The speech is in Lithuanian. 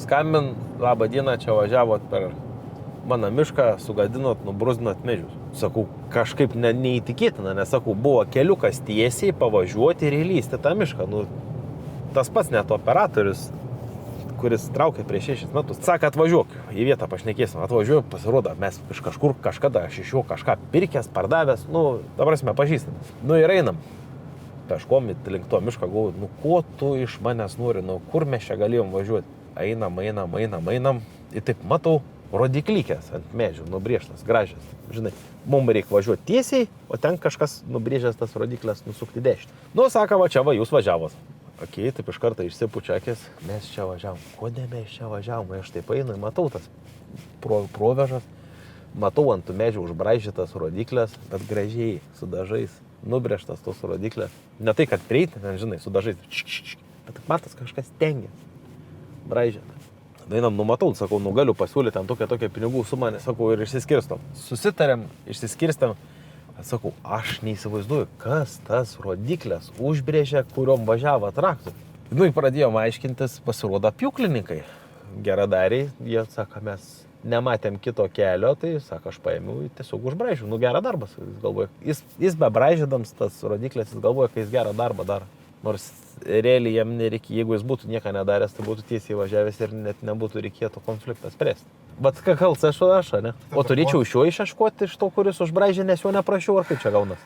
skambin, labą dieną, čia važiavot per mano mišką, sugadinot, nubruzdinot medžius. Sakau, kažkaip neįtikėtina, nes sakau, buvo keliukas tiesiai pavažiuoti ir įlysti tą mišką. Nu, tas pats net operatorius, kuris traukė prieš 6 metus, sako, atvažiuok į vietą, pašnekėsim, atvažiuoju, pasirodo, mes iš kažkur kažkada, aš iš jo kažką pirkęs, pardavęs, nu, ta prasme, pažįstam. Nu ir einam. Peškom link to miško, galvoju, nu, ko tu iš manęs nori, nu, kur mes čia galėjom važiuoti. Einam. Ir taip matau, rodiklikės ant medžių, nubrėžtas, gražias. Žinai, mums reikia važiuoti tiesiai, o ten kažkas nubrėžęs tas rodiklės nusukti dešinę. Nu, sako, va čia va, jūs važiavot. Okei, taip iš karto išsipučia akis. Mes čia važiavom. Kodėl mes čia važiavom? Aš taip einu, matau tas provežas. Matau ant tų medžių užbraižytas rodiklės, bet gražiai, su dažais, nubrėžtas tos rodiklės. Ne tai, kad prieiti, žinai, su dažais. Bet matas kažkas tengia. Braižyta. Dainam, numatau, sakau, nu galiu pasiūlyti ten tokią pinigų sumą, nes sakau, ir išsiskirstom. Susitarėm, išsiskirstėm. Sakau, aš neįsivaizduoju, kas tas rodiklės užbrėžė, kuriuom važiavo traktorius. Nu, pradėjom aiškintis, pasirodo pjūklininkai. Geradariai, jie sako, mes nematėm kito kelio, tai sako, aš paėmiau, tiesiog užbraižiau. Nu, gerą darbą, jis galvoja. Jis bebraižydams tas rodiklės, jis galvoja, kad jis gerą darbą daro. Nors realiai jam nereikia, jeigu jis būtų nieko nedaręs, tai būtų tiesiai važiavęs ir net nebūtų reikėtų konfliktą spręsti. Bet ką kaltas aš, ne? O turėčiau iš jo išieškoti iš to, kuris užbraižė, nes jo neprašiau, ar kaip čia gaunas?